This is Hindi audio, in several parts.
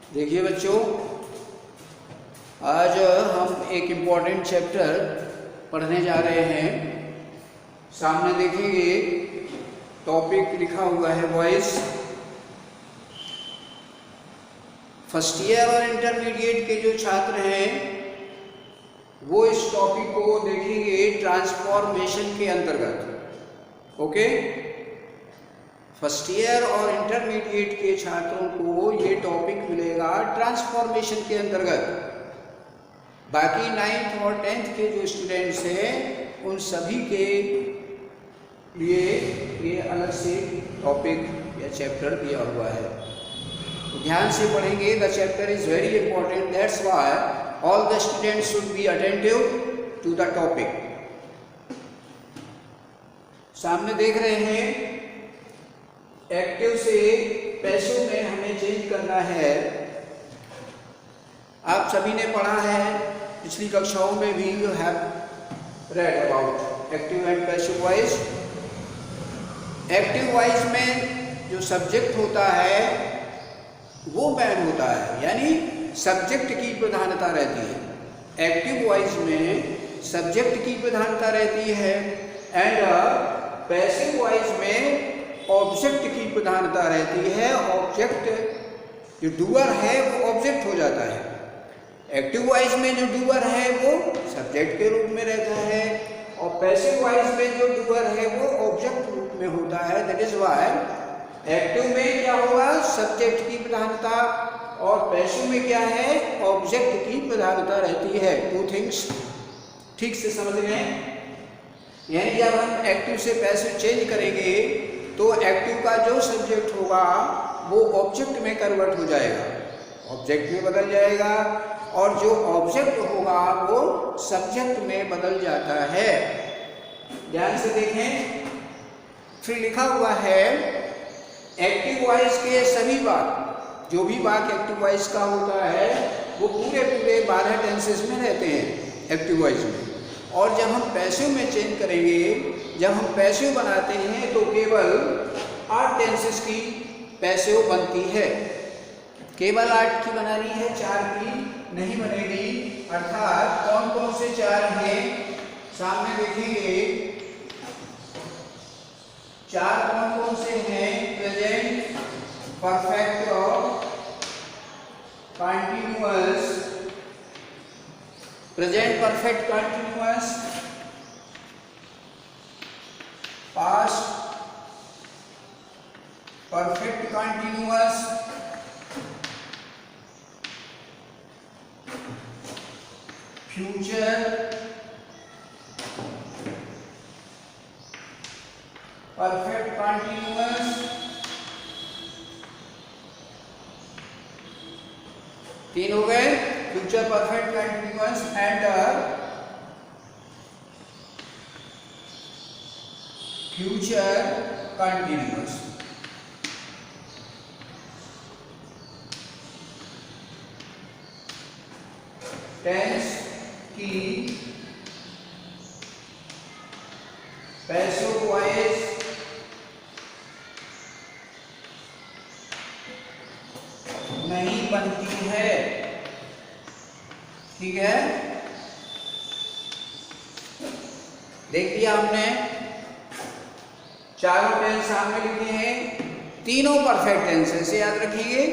देखिए बच्चों, आज हम एक इम्पॉर्टेंट चैप्टर पढ़ने जा रहे हैं। सामने देखेंगे टॉपिक लिखा हुआ है वॉइस। फर्स्ट ईयर और इंटरमीडिएट के जो छात्र हैं वो इस टॉपिक को देखेंगे ट्रांसफॉर्मेशन के अंतर्गत। ओके, फर्स्ट ईयर और इंटरमीडिएट के छात्रों को ये टॉपिक मिलेगा ट्रांसफॉर्मेशन के अंतर्गत। बाकी 9th और 10th के जो स्टूडेंट्स हैं उन सभी के लिए ये अलग से टॉपिक या चैप्टर दिया हुआ है, तो ध्यान से पढ़ेंगे। The chapter is very important, that's why all the students should be attentive to the topic. सामने देख रहे हैं एक्टिव से पैसिव में हमें चेंज करना है। आप सभी ने पढ़ा है पिछली कक्षाओं में भी, you have read about active and passive voice. Active voice में जो सब्जेक्ट होता है वो मैन होता है, यानी सब्जेक्ट की प्रधानता रहती है। एक्टिव वॉइस में सब्जेक्ट की प्रधानता रहती है एंड पैसिव वॉइस में ऑब्जेक्ट की प्रधानता रहती है। ऑब्जेक्ट जो डूअर है वो ऑब्जेक्ट हो जाता है। एक्टिव वॉइस में जो डूअर है वो सब्जेक्ट के रूप में रहता है और पैसिव वॉइस में जो डूअर है वो ऑब्जेक्ट रूप में होता है। दैट इज व्हाई एक्टिव में क्या होगा, सब्जेक्ट की प्रधानता, और पैसिव में क्या है, ऑब्जेक्ट की प्रधानता रहती है। टू थिंग्स ठीक से समझ गए। यानी जब हम एक्टिव से पैसिव चेंज करेंगे तो एक्टिव का जो सब्जेक्ट होगा वो ऑब्जेक्ट में कन्वर्ट हो जाएगा, ऑब्जेक्ट में बदल जाएगा, और जो ऑब्जेक्ट होगा वो सब्जेक्ट में बदल जाता है। ध्यान से देखें, फिर लिखा हुआ है एक्टिव वॉइस के सभी वाक्य, जो भी वाक्य एक्टिव वॉइस का होता है वो पूरे 12 टेंसेस में रहते हैं एक्टिव वॉइस में। और जब हम पैसिव में चेंज करेंगे, जब हम पैसिव बनाते हैं तो केवल 8 टेंसेस की पैसिव बनती है। केवल 8 की बनानी है, 4 की नहीं बनेगी। अर्थात कौन कौन से 4 हैं सामने देखेंगे। 4 कौन कौन से हैं, प्रेजेंट परफेक्ट और continuous, present perfect continuous, past perfect continuous, future perfect continuous, तीन हो गए, future perfect continuous and future continuous. Tense की पैसिव वॉइस नहीं बनती है, ठीक है। देख लिया हमने, चारों टेंस सामने लिखे हैं। तीनों परफेक्ट टेंस से याद रखिए,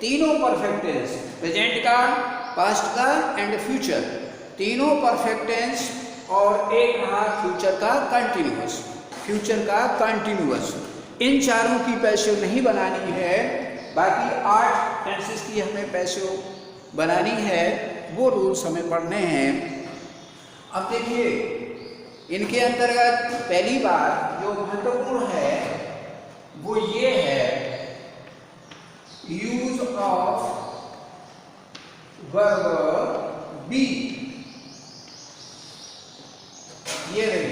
तीनों परफेक्ट टेंस, प्रेजेंट का, पास्ट का एंड फ्यूचर, तीनों परफेक्ट टेंस, और एक रहा फ्यूचर का कंटिन्यूअस, फ्यूचर का कंटिन्यूअस। इन चारों की पैसिव नहीं बनानी है, बाकी 8 टेंसेस की हमें पैसिव बनानी है। वो रूल्स हमें पढ़ने हैं। अब देखिए, इनके अंतर्गत पहली बात जो महत्वपूर्ण है वो ये है, यूज ऑफ वर्ब बी। ये रही,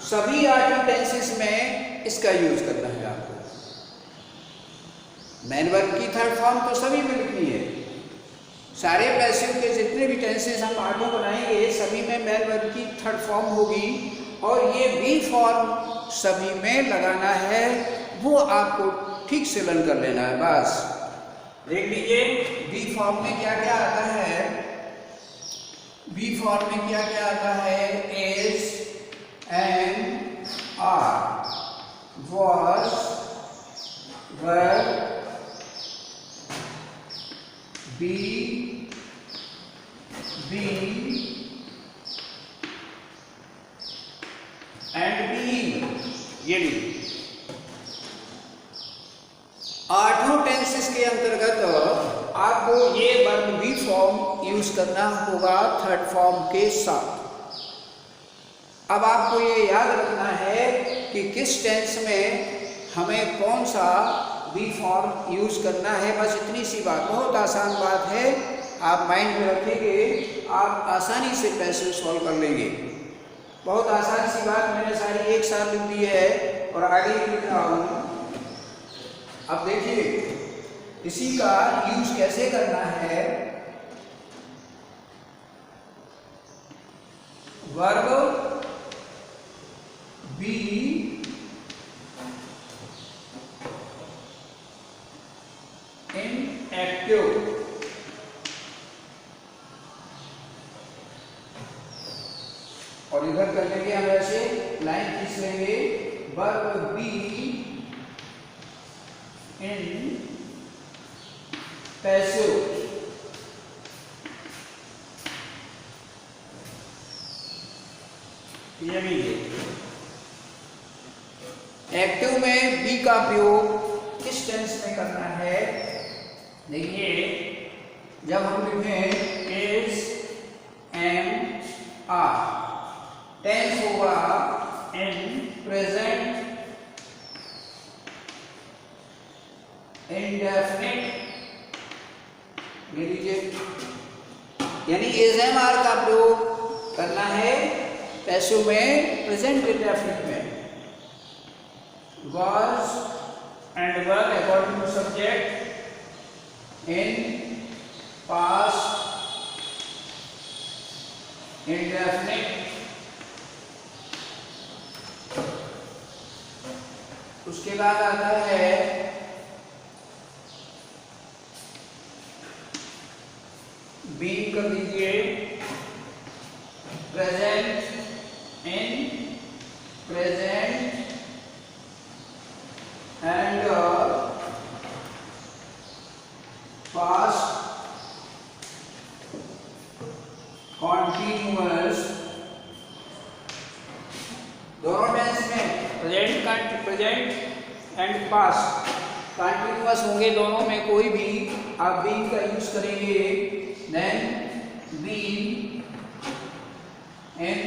सभी 8 टेंसेस में इसका यूज करना है आपको। मेन वर्ब की थर्ड फॉर्म तो सभी में लिखनी है। सारे पैसिव के जितने भी टेंसेस हम आगे बनाएंगे सभी में मेन वर्ब की थर्ड फॉर्म होगी, और ये बी फॉर्म सभी में लगाना है। वो आपको ठीक से लर्न कर लेना है बस। देख लीजिए बी फॉर्म में क्या क्या आता है। बी फॉर्म में क्या क्या आता है, is and are, was, were, be, and being. ये लीजिए 8 टेंसेस के अंतर्गत आपको ये वर्ब बी फॉर्म यूज करना होगा थर्ड फॉर्म के साथ। अब आपको ये याद रखना है कि किस टेंस में हमें कौन सा बी फॉर्म यूज करना है, बस इतनी सी बात, बहुत आसान बात है। आप माइंड में रखेंगे, आप आसानी से पैसे सॉल्व कर लेंगे। बहुत आसान सी बात, मैंने सारी एक साथ लिख दी है और आगे लिख रहा हूँ। अब देखिए इसी का यूज कैसे करना है। वर्ब बी इन एक्टिव, और इधर कर लेंगे हम ऐसे लाइन खींच लेंगे, वर्ब बी इन पैसिव। ये भी एक्टिव में बी का प्रयोग किस टेंस में करना है। देखिए जब हम लिखें एज एंड आर, टेंस होगा इन प्रेजेंट इंडेफिनिट। ले लीजिए, यानी एज एम आर का प्रयोग करना है पैसिव में प्रेजेंट इंडेफिनिट में। was and were according to subject in past indefinite। उसके बाद आता है बीइंग, कर दीजिए present in present and past continuous. दोनों टेंस में प्रेजेंट एंड पास्ट कॉन्टिन्यूअस होंगे, दोनों में कोई भी आप बीइंग का यूज करेंगे। Then being in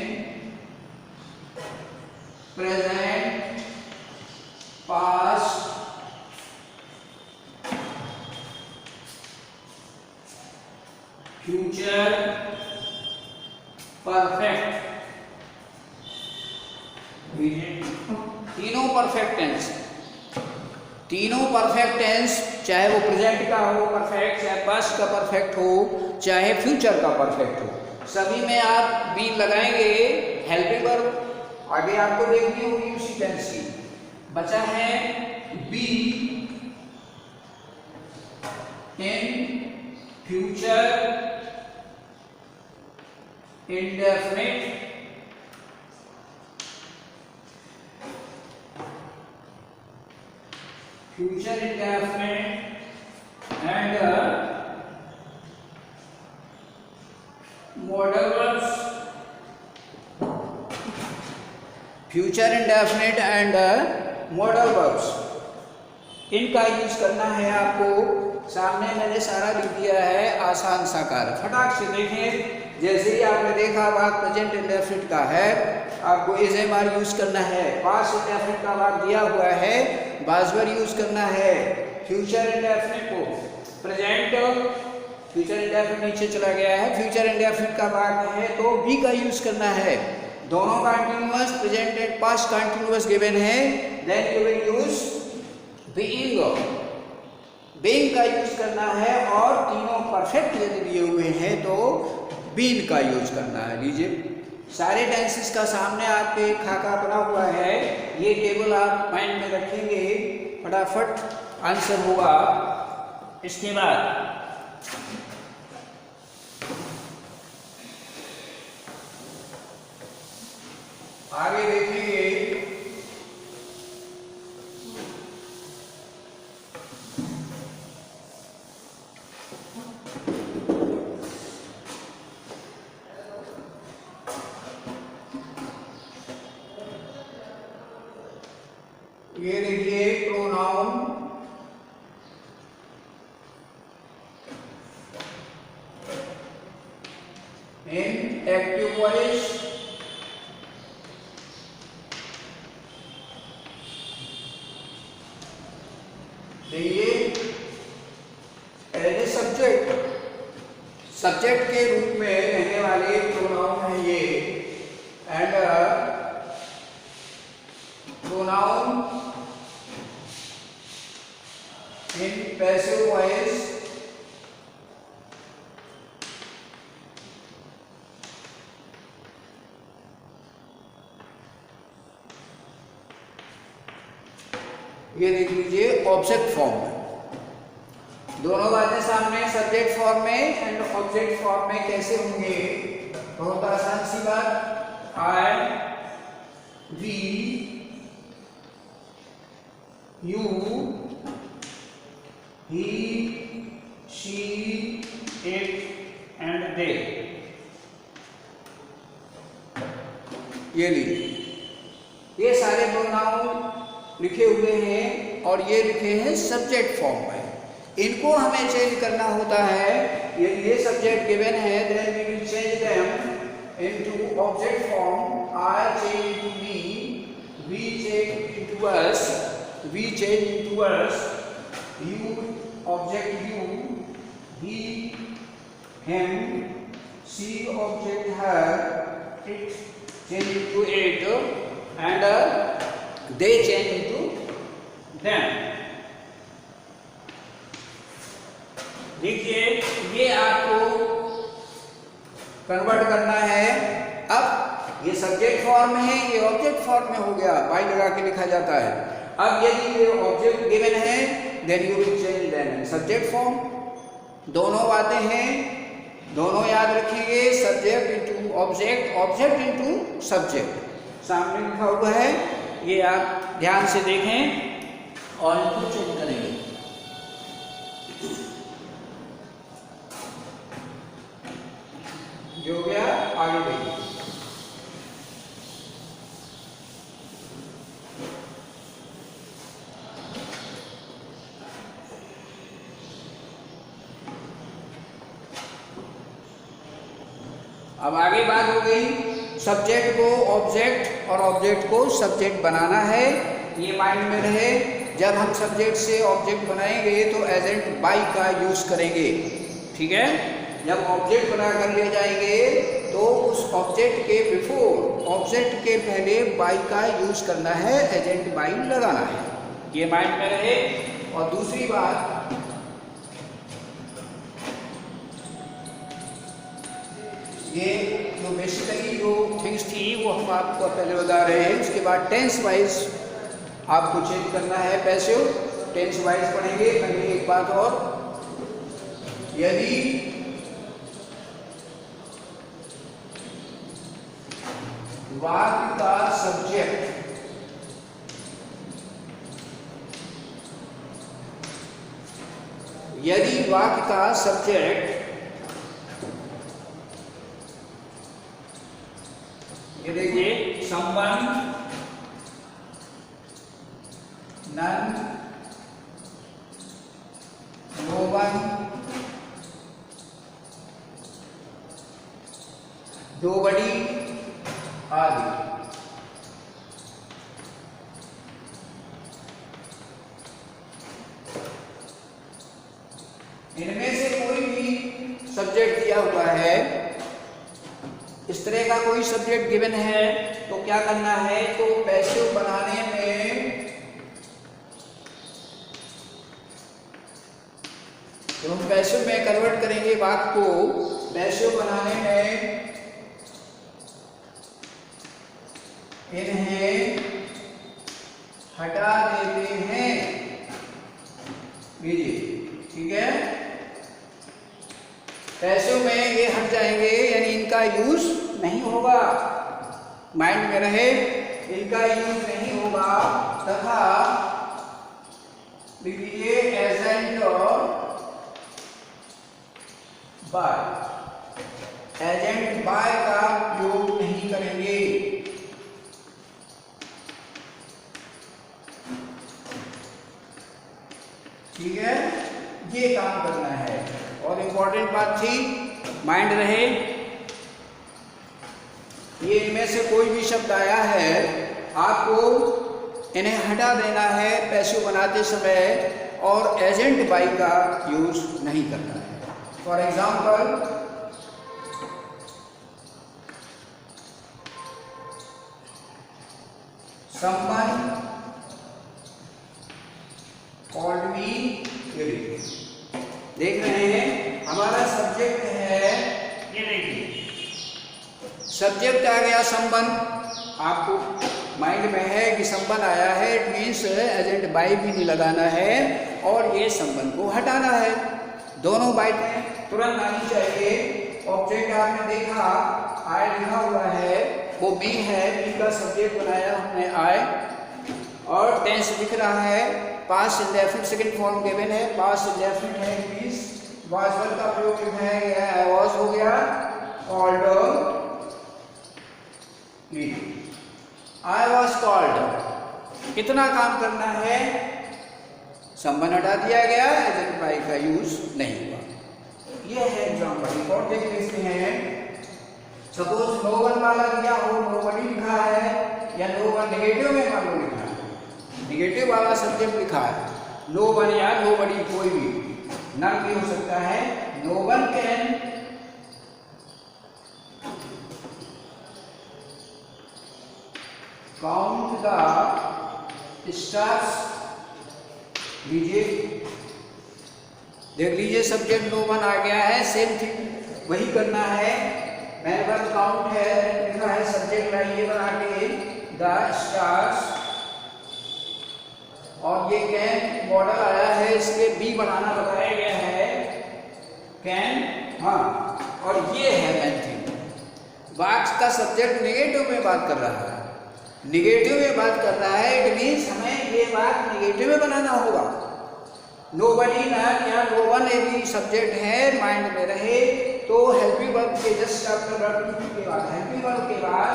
present past future perfect. तीनों परफेक्ट टेंस, तीनों परफेक्ट टेंस, चाहे वो प्रेजेंट का हो परफेक्ट, चाहे पास्ट का परफेक्ट हो, चाहे फ्यूचर का परफेक्ट हो, सभी में आप बी लगाएंगे। हेल्पिंग वर्ब आगे आपको देखनी होगी उसी टेंस की। बचा है be in future indefinite, future indefinite and modal verbs. Future indefinite and modal verbs, इनका यूज करना है आपको। सामने मैंने सारा लिख दिया है, आसान सा कार्य, फटाक से देखें। जैसे ही आपने देखा बात प्रेजेंट इंडेफिनिट का है, आपको एज एम आर यूज करना है। पास्ट इंडेफिनिट का भाग दिया हुआ है, बाजवर यूज करना है। फ्यूचर इंडेफिनिट को प्रेजेंट, फ्यूचर इंडेफिनिट नीचे चला गया है, फ्यूचर इंडेफिनिट का भाग है तो बी का यूज करना है। दोनों continuous, present and past continuous given है, then you will use being, being का यूज करना है। और तीनों परफेक्ट यदि दिए हुए हैं तो बीन का यूज करना है। लीजिए सारे टेंसेस का सामने आपके खाका बना हुआ है, ये टेबल आप माइंड में रखेंगे फटाफट। आंसर होगा। इसके बाद आगे देखेंगे ये देखिए प्रोनाउन इन एक्टिव वॉइस देखिए एज ए सब्जेक्ट के रूप में रहने वाले प्रोनाउन है ये। And pronoun in passive voice ये देख लीजिए ऑब्जेक्ट फॉर्म में। दोनों बातें सामने, सब्जेक्ट फॉर्म में एंड ऑब्जेक्ट फॉर्म में कैसे होंगे? बहुत आसान सी बात। I, we, you, he, she, it and they. ये लीजिए, ये सारे प्रोनाउन लिखे हुए हैं और ये लिखे हैं सब्जेक्ट फॉर्म में। इनको हमें चेंज करना होता है। ये सब्जेक्ट गिवन है, then we will change them into object form. I change into we change into us, we change into us, you object you, he him, she object her, it change into it and they change into them। देखिए ये आपको कन्वर्ट करना है। अब ये सब्जेक्ट फॉर्म है, ये ऑब्जेक्ट फॉर्म में हो गया, बाई लगा के लिखा जाता है। अब यदि ये ऑब्जेक्ट गिवन है then you will change them in subject form. दोनों बातें हैं, दोनों याद रखेंगे, subject into object, object into subject. सामने लिखा हुआ है, ये आप ध्यान से देखें और इनको चेंज करेंगे। जो गया आगे देखिए। अब आगे बात हो गई सब्जेक्ट को ऑब्जेक्ट और ऑब्जेक्ट को सब्जेक्ट बनाना है। ये माइंड में रहे, जब हम सब्जेक्ट से ऑब्जेक्ट बनाएंगे तो एजेंट बाई का यूज करेंगे। ठीक है, जब ऑब्जेक्ट बना कर ले जाएंगे तो उस ऑब्जेक्ट के बिफोर, ऑब्जेक्ट के पहले बाई का यूज करना है, एजेंट बाई लगाना है। ये माइंड में रहे। और दूसरी बात, ये जो बेसिकली जो थिंग्स थी वो हम आपको पहले बता रहे हैं। उसके बाद टेंस वाइज आपको चेंज करना है, पैसिव टेंस वाइज पढ़ेंगे। अगली एक बात और, यदि वाक्य का सब्जेक्ट ये देखिए someone, none, no one, nobody आदि। इनमें से कोई भी सब्जेक्ट दिया हुआ है, इस तरह का कोई सब्जेक्ट गिवन है तो क्या करना है? तो पैसिव बनाने में, तो हम पैसिव में कन्वर्ट करेंगे वाक्य को, पैसिव बनाने में इन्हें हटा देते हैं। लीजिए, ठीक है। पैसिव में ये हट जाएंगे, यानी इनका यूज नहीं होगा, माइंड में रहे, इनका यूज नहीं होगा। तथा लीजिए एजेंट बाय, एजेंट बाय का उपयोग नहीं करेंगे। ठीक है, ये काम करना है। और इम्पोर्टेंट बात थी, माइंड रहे, ये इनमें से कोई भी शब्द आया है आपको इन्हें हटा देना है पैसिव बनाते समय, और एजेंट बाई का यूज नहीं करना है। For example, someone called me Giri। देख रहे हैं हमारा सब्जेक्ट है, ये देखिए सब्जेक्ट आ गया संबंध, आपको माइंड में है कि संबंध आया है, इट मीन्स एजेंट बाई भी नहीं लगाना है और ये संबंध को हटाना है। दोनों बाइटें तुरंत आनी चाहिए। ऑब्जेक्ट आपने देखा आई लिखा हुआ है, वो बी है, बी का सब्जेक्ट बनाया हमने आई, और टेंस दिख रहा है, past indefinite second form given है, पास्ट इंडेफिनिट है, मींस वाज वन का प्रयोग दिखाया गया है, आई वाज हो गया, called me, I was called. कितना काम करना है, संबंध हटा दिया गया, एजेंट बाई का यूज नहीं हुआ। यह है एग्जाम्पल। रिकॉर्ड देख लेते हैं। सपोज नो वन वाला दिया हो, नो बडी लिखा है, या नो वन नेगेटिव में मान लो लिखा है, नेगेटिव वाला सब्जेक्ट लिखा है, नो वन या नो बडी कोई भी नाम भी हो सकता है। No one can count the stars. लीजिए देख लीजिए, सब्जेक्ट नो वन आ गया है, सेम थिंग वही करना है। मेरे पास काउंट है, लिखा है सब्जेक्ट में, ये बना के द स्टार्स, और ये कैन मॉडल आया है, इसके बी बनाना बताया गया है, कैन, हाँ, और ये है मेन थिंग। वाक्य का सब्जेक्ट नेगेटिव में बात कर रहा है, नेगेटिव में बात कर रहा है, इट मीन्स हमें ये बात नेगेटिव में बनाना होगा। नोबडी नॉट या नो वन ये भी सब्जेक्ट है, माइंड में रहे। तो हेल्पिंग वर्ब के जस्ट आफ्टर वर्ब के बाद, हेल्पिंग वर्ब के बाद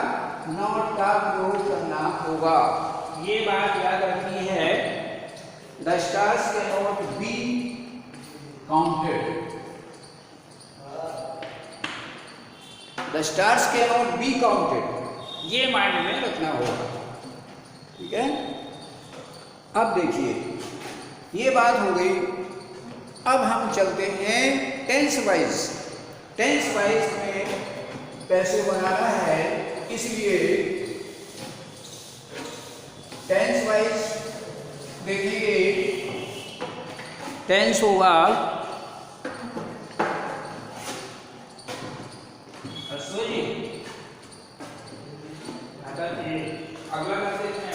नॉट का प्रयोग करना होगा। ये बात याद रखनी है। The stars can not be counted, the stars can not be counted, ये माइंड में रखना होगा। ठीक है, अब देखिए ये बात हो गई। अब हम चलते हैं टेंस वाइज। टेंस वाइज में पैसिव बनाना है, इसलिए टेंस वाइज देखिए, टेंस होगा अगला करते हैं